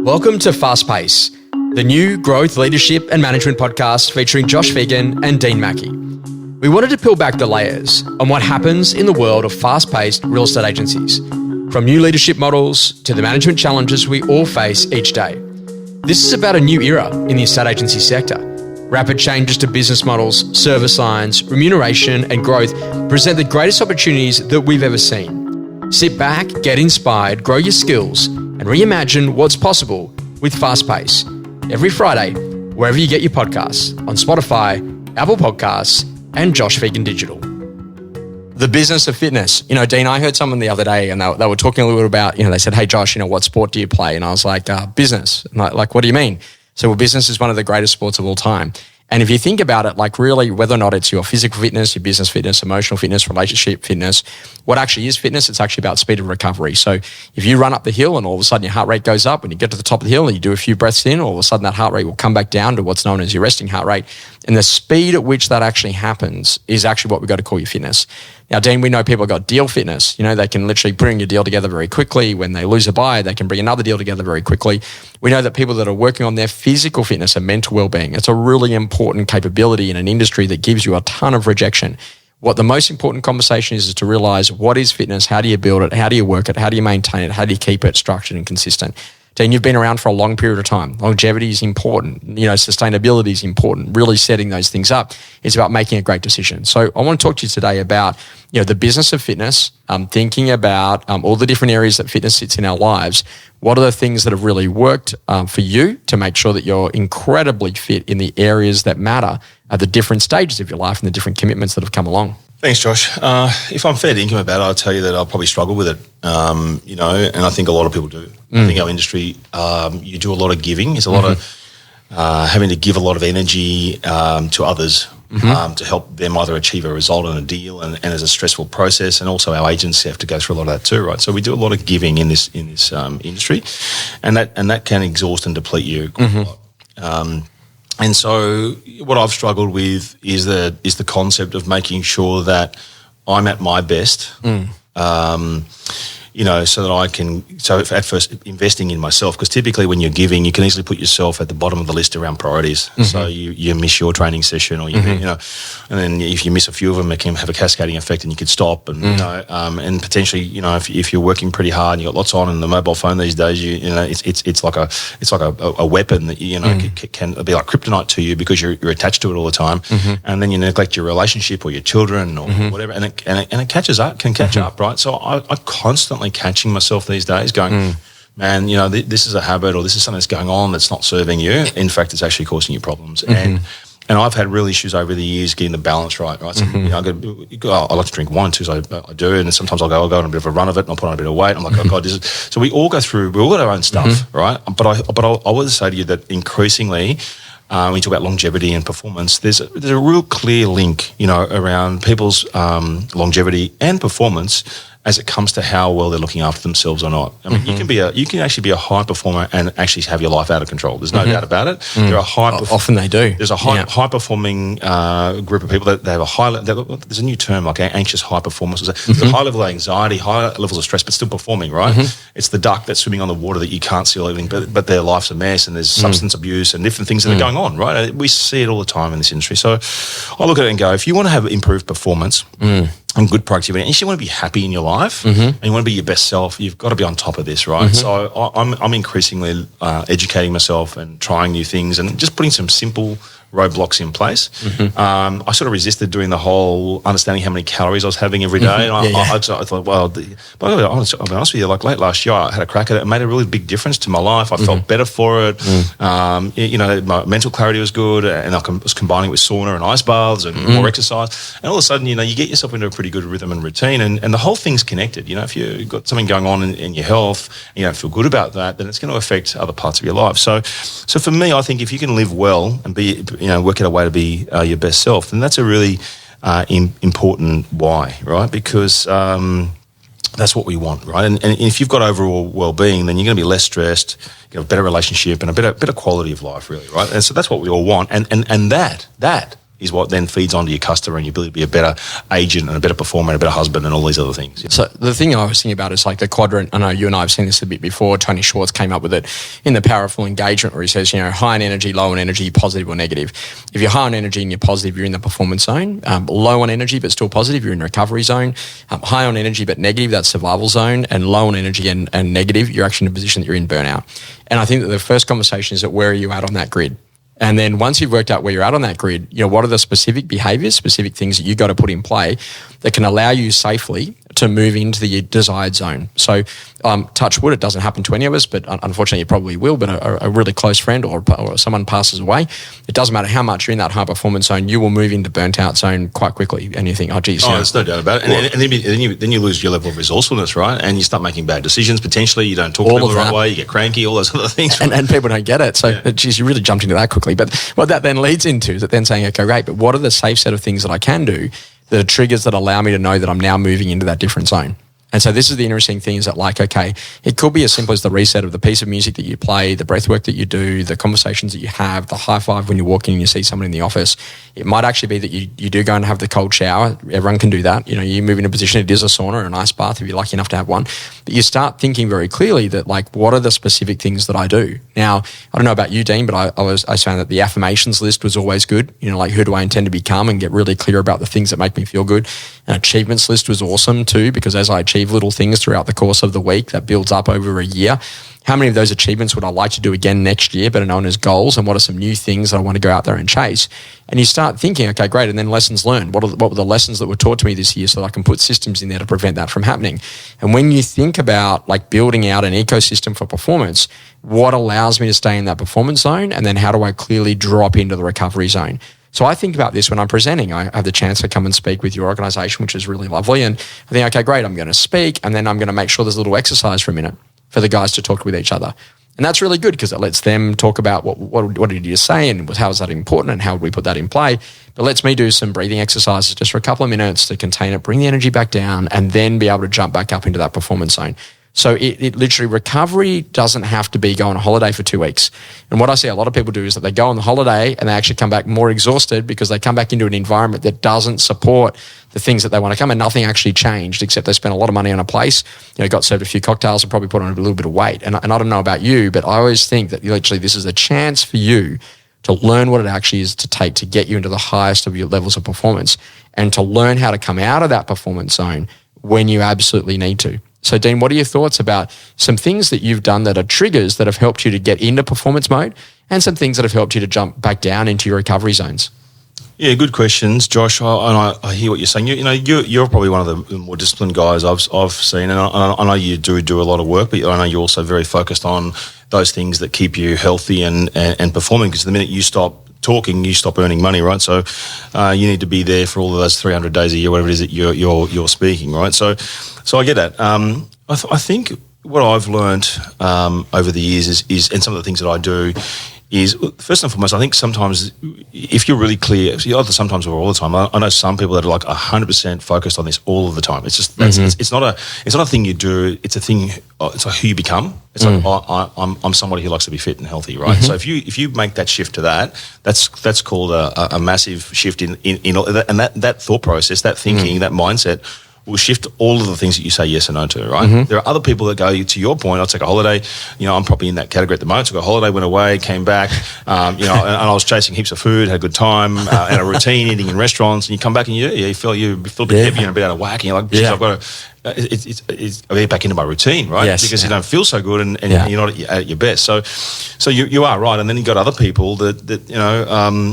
Welcome to Fast Pace, the new growth, leadership and management podcast featuring Josh Phegan and Dean Mackie. We wanted to peel back the layers on what happens in the world of fast-paced real estate agencies, from new leadership models to the management challenges we all face each day. This is about a new era in the estate agency sector. Rapid changes to business models, service lines, remuneration and growth present the greatest opportunities that we've ever seen. Sit back, get inspired, grow your skills and reimagine what's possible with Fast Pace. Every Friday, wherever you get your podcasts, on Spotify, Apple Podcasts and Josh Phegan Digital. The business of fitness. Dean, I heard someone the other day and they were talking a little bit about, they said, hey Josh, what sport do you play? And I was like, business. And like, what do you mean? So business is one of the greatest sports of all time. And if you think about it, really whether or not it's your physical fitness, your business fitness, emotional fitness, relationship fitness, what actually is fitness, it's actually about speed of recovery. So if you run up the hill and all of a sudden your heart rate goes up, when you get to the top of the hill and you do a few breaths in, all of a sudden that heart rate will come back down to what's known as your resting heart rate. And the speed at which that actually happens is actually what we've got to call your fitness. Now, Dean, we know people have got deal fitness. They can literally bring your deal together very quickly. When they lose a buyer, they can bring another deal together very quickly. We know that people that are working on their physical fitness and mental well-being, it's a really important capability in an industry that gives you a ton of rejection. What the most important conversation is to realize what is fitness, how do you build it, how do you work it, how do you maintain it, how do you keep it structured and consistent. Dean, you've been around for a long period of time. Longevity is important. Sustainability is important. Really setting those things up is about making a great decision. So I want to talk to you today about, the business of fitness, thinking about all the different areas that fitness sits in our lives. What are the things that have really worked for you to make sure that you're incredibly fit in the areas that matter at the different stages of your life and the different commitments that have come along? Thanks, Josh. If I'm fair dinkum about it, I'll tell you that I'll probably struggle with it, and I think a lot of people do. I think our industry, you do a lot of giving. There's a lot of having to give a lot of energy to others to help them either achieve a result on a deal, and as a stressful process, and also our agents have to go through a lot of that too, right? So we do a lot of giving in this industry, and that can exhaust and deplete you quite a lot. And so what I've struggled with is the concept of making sure that I'm at my best, so that I can, at first investing in myself, because typically when you're giving, you can easily put yourself at the bottom of the list around priorities. So you miss your training session, or and then if you miss a few of them, it can have a cascading effect, and you could stop, and and potentially, if you're working pretty hard and you got lots on, and the mobile phone these days, it's like a weapon that can be like kryptonite to you, because you're attached to it all the time, and then you neglect your relationship or your children or whatever, and it catches up, can catch up, right? So I constantly catching myself these days going, man, this is a habit, or this is something that's going on that's not serving you. In fact, it's actually causing you problems. And I've had real issues over the years getting the balance right? So, I like to drink wine too, so I do, and sometimes I'll go on a bit of a run of it, and I'll put on a bit of weight. I'm like, oh God, this is... So we all got our own stuff, right? But I would say to you that increasingly, when you talk about longevity and performance, there's a real clear link, around people's longevity and performance as it comes to how well they're looking after themselves or not. I mean, you can actually be a high performer and actually have your life out of control. There's no doubt about it. There are often they do. There's a high performing group of people that they have a high. There's a new term like anxious high performers. There's a high level of anxiety, high levels of stress, but still performing. Right? It's the duck that's swimming on the water that you can't see all everything, but their life's a mess, and there's substance abuse and different things that are going on. Right? We see it all the time in this industry. So I look at it and go, if you want to have improved performance and good productivity, and if you want to be happy in your life and you want to be your best self, you've got to be on top of this, right? So I'm increasingly educating myself and trying new things and just putting some simple roadblocks in place. I sort of resisted doing the whole understanding how many calories I was having every day. And I thought, well, but I'll be honest with you, like late last year, I had a crack at it. It made a really big difference to my life. I felt better for it. My mental clarity was good, and I was combining it with sauna and ice baths and more exercise. And all of a sudden, you get yourself into a pretty good rhythm and routine, and the whole thing's connected. If you've got something going on in your health and you don't feel good about that, then it's going to affect other parts of your life. So for me, I think if you can live well and be work out a way to be your best self, then that's a really important why, right? Because that's what we want, right? And if you've got overall well-being, then you're going to be less stressed, you have a better relationship and a better quality of life, really, right? And so that's what we all want. And that is what then feeds onto your customer and your ability to be a better agent and a better performer and a better husband and all these other things. So the thing I was thinking about is like the quadrant. I know you and I have seen this a bit before. Tony Schwartz came up with it in the Powerful Engagement, where he says, high on energy, low on energy, positive or negative. If you're high on energy and you're positive, you're in the performance zone. Low on energy but still positive, you're in recovery zone. High on energy but negative, that's survival zone. And low on energy and negative, you're actually in a position that you're in burnout. And I think that the first conversation is that where are you at on that grid? And then once you've worked out where you're at on that grid, what are the specific behaviors, specific things that you got to put in play that can allow you safely to move into the desired zone. So touch wood, it doesn't happen to any of us, but unfortunately it probably will, but a really close friend or someone passes away, it doesn't matter how much you're in that high performance zone, you will move into burnt out zone quite quickly. And you think, oh, geez. There's no doubt about it. And then you lose your level of resourcefulness, right? And you start making bad decisions potentially. You don't talk to people the right way, you get cranky, all those other things. Right? And people don't get it. So, geez, you really jumped into that quickly. But what that then leads into is that then saying, okay, great, but what are the safe set of things that I can do, the triggers that allow me to know that I'm now moving into that different zone? And so this is the interesting thing, is that like, okay, it could be as simple as the reset of the piece of music that you play, the breath work that you do, the conversations that you have, the high five when you walk in and you see someone in the office. It might actually be that you do go and have the cold shower. Everyone can do that. You move in a position, it is a sauna or an ice bath if you're lucky enough to have one. But you start thinking very clearly that like, what are the specific things that I do? Now, I don't know about you, Dean, but I found that the affirmations list was always good. Like who do I intend to become, and get really clear about the things that make me feel good. An achievements list was awesome too, because as I achieve little things throughout the course of the week, that builds up over a year. How many of those achievements would I like to do again next year, but are known as goals? And what are some new things that I want to go out there and chase? And you start thinking, okay, great. And then lessons learned. What were the lessons that were taught to me this year so that I can put systems in there to prevent that from happening? And when you think about like building out an ecosystem for performance, what allows me to stay in that performance zone? And then how do I clearly drop into the recovery zone? So I think about this when I'm presenting. I have the chance to come and speak with your organisation, which is really lovely. And I think, okay, great, I'm going to speak, and then I'm going to make sure there's a little exercise for a minute for the guys to talk with each other. And that's really good because it lets them talk about what did you say and how is that important and how would we put that in play. But lets me do some breathing exercises just for a couple of minutes to contain it, bring the energy back down, and then be able to jump back up into that performance zone. So it literally, recovery doesn't have to be go on a holiday for 2 weeks. And what I see a lot of people do is that they go on the holiday and they actually come back more exhausted because they come back into an environment that doesn't support the things that they want to come, and nothing actually changed except they spent a lot of money on a place, got served a few cocktails and probably put on a little bit of weight. And I don't know about you, but I always think that literally this is a chance for you to learn what it actually is to take to get you into the highest of your levels of performance, and to learn how to come out of that performance zone when you absolutely need to. So, Dean, what are your thoughts about some things that you've done that are triggers that have helped you to get into performance mode, and some things that have helped you to jump back down into your recovery zones? Yeah, good questions, Josh. I hear what you're saying. You're probably one of the more disciplined guys I've seen, and I know you do a lot of work, but I know you're also very focused on those things that keep you healthy and performing. Because the minute you stop talking, you stop earning money, right? So you need to be there for all of those 300 days a year, whatever it is that you're speaking, right? So I get that. I think what I've learned over the years is, and some of the things that I do is, first and foremost, I think sometimes if you're really clear, either sometimes or all the time, I know some people that are like 100% focused on this all of the time. It's just, it's not a thing you do. It's a thing. It's like who you become. It's like I'm somebody who likes to be fit and healthy, right? So if you make that shift to that, that's called a massive shift in and that thought process, that thinking, that mindset will shift all of the things that you say yes and no to, right? There are other people that go, to your point, I'll take a holiday. I'm probably in that category at the moment. Took a holiday, went away, came back, and I was chasing heaps of food, had a good time, and a routine, eating in restaurants, and you come back and you feel a bit heavy and a bit out of whack, and you're like, I've got to... I get back into my routine, right? Yes, because you don't feel so good and you're not at your best. So you are right. And then you've got other people that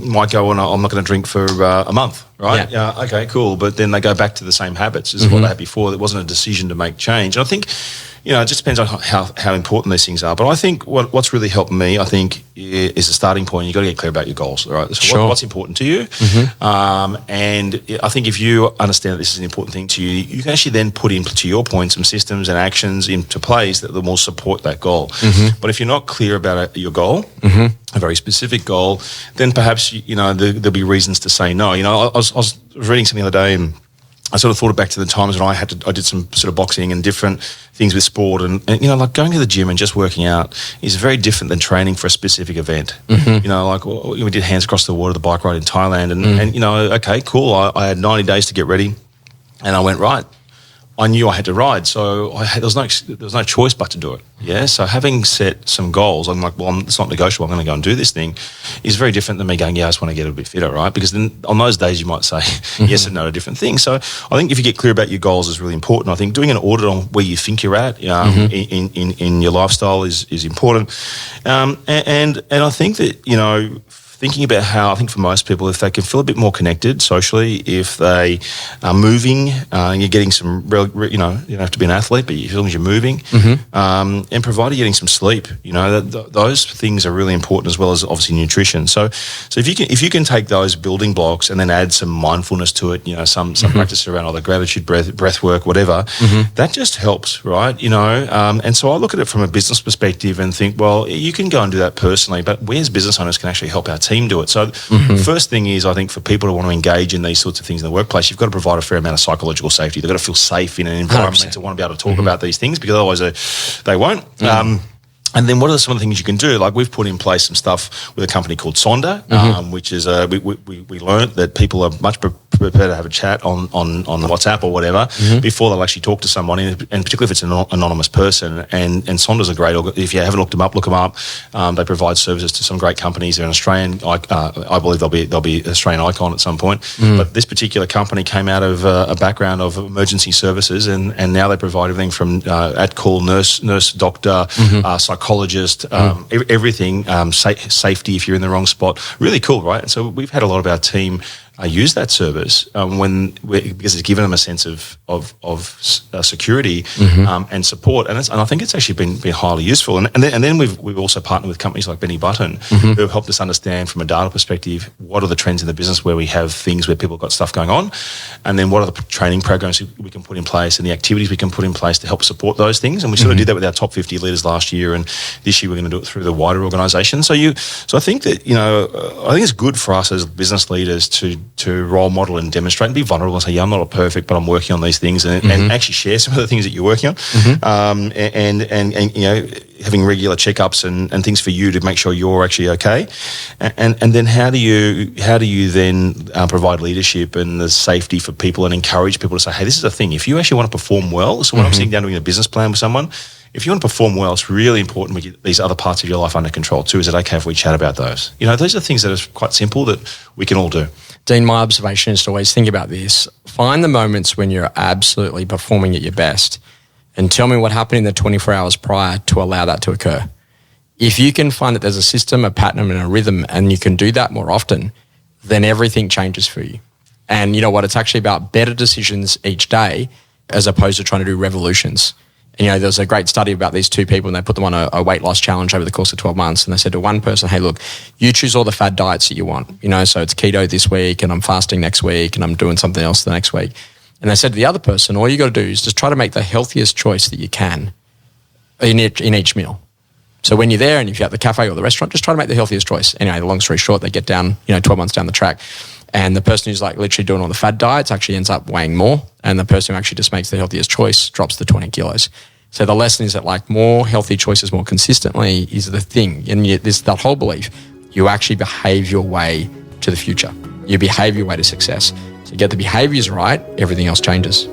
might go, I'm not going to drink for a month, right? Yeah. Okay, cool. But then they go back to the same habits as what they had before. It wasn't a decision to make change. And I think, it just depends on how important these things are. But I think what's really helped me, I think, is the starting point. You've got to get clear about your goals, right? So sure. What's important to you? And I think if you understand that this is an important thing to you, you can actually then put into, to your point, some systems and actions into place that will support that goal. But if you're not clear about your goal, a very specific goal, then perhaps, there'll be reasons to say no. I was reading something the other day, and I sort of thought back to the times when I did some sort of boxing and different things with sport, and like going to the gym and just working out is very different than training for a specific event. Like we did hands across the water, the bike ride in Thailand, and okay, cool. I had 90 days to get ready, and I went right. I knew I had to ride, so there was no choice but to do it. Yeah, so having set some goals, I'm like, well, it's not negotiable. I'm going to go and do this thing, is very different than me going, yeah, I just want to get a bit fitter, right? Because then on those days you might say yes and no to different things. So I think if you get clear about your goals is really important. I think doing an audit on where you think you're at in your lifestyle is important, and I think that thinking about how, I think for most people, if they can feel a bit more connected socially, if they are moving, you're getting some, you don't have to be an athlete, but as long as you're moving, and provided you're getting some sleep, those things are really important, as well as obviously nutrition. So if you can take those building blocks and then add some mindfulness to it, some practice around either gratitude, breath work, whatever, that just helps, right? And so I look at it from a business perspective and think, well, you can go and do that personally, but we as business owners can actually help our team do it. So the first thing is, I think for people to want to engage in these sorts of things in the workplace, you've got to provide a fair amount of psychological safety. They've got to feel safe in an environment 100%. To want to be able to talk about these things, because otherwise they won't. And then what are some of the things you can do? Like we've put in place some stuff with a company called Sonder, which is we learned that people are much prepared to have a chat on WhatsApp or whatever before they'll actually talk to someone, and particularly if it's an anonymous person. And Sonder's a great, if you haven't looked them up, look them up. They provide services to some great companies. They're an Australian, I believe they'll be an Australian icon at some point. But this particular company came out of a background of emergency services, and now they provide everything from at call nurse, doctor, psychologist, everything, safety if you're in the wrong spot. Really cool, right? And so we've had a lot of our team use that service because it's given them a sense of security and support, and I think it's actually been highly useful. And then we've also partnered with companies like Benny Button who have helped us understand from a data perspective what are the trends in the business where we have things where people have got stuff going on, and then what are the training programs we can put in place and the activities we can put in place to help support those things. And we sort of did that with our top 50 leaders last year, and this year we're going to do it through the wider organisation. So I think that I think it's good for us as business leaders to role model and demonstrate and be vulnerable and say, yeah, I'm not perfect, but I'm working on these things, and actually share some of the things that you're working on, and having regular checkups and things for you to make sure you're actually okay, and then how do you then provide leadership and the safety for people and encourage people to say, hey, this is a thing. If you actually want to perform well, so when I'm sitting down doing a business plan with someone, if you want to perform well, it's really important we get these other parts of your life under control too. Is it okay if we chat about those? Those are things that are quite simple that we can all do. Dean, my observation is to always think about this. Find the moments when you're absolutely performing at your best and tell me what happened in the 24 hours prior to allow that to occur. If you can find that there's a system, a pattern and a rhythm, and you can do that more often, then everything changes for you. And you know what? It's actually about better decisions each day as opposed to trying to do revolutions. And, there was a great study about these two people, and they put them on a weight loss challenge over the course of 12 months. And they said to one person, hey, look, you choose all the fad diets that you want. So it's keto this week, and I'm fasting next week, and I'm doing something else the next week. And they said to the other person, all you got to do is just try to make the healthiest choice that you can in each meal. So when you're there and if you're at the cafe or the restaurant, just try to make the healthiest choice. Anyway, long story short, they get down, 12 months down the track. And the person who's like literally doing all the fad diets actually ends up weighing more. And the person who actually just makes the healthiest choice drops the 20 kilos. So the lesson is that more healthy choices more consistently is the thing. And there's that whole belief. You actually behave your way to the future. You behave your way to success. So you get the behaviors right, everything else changes.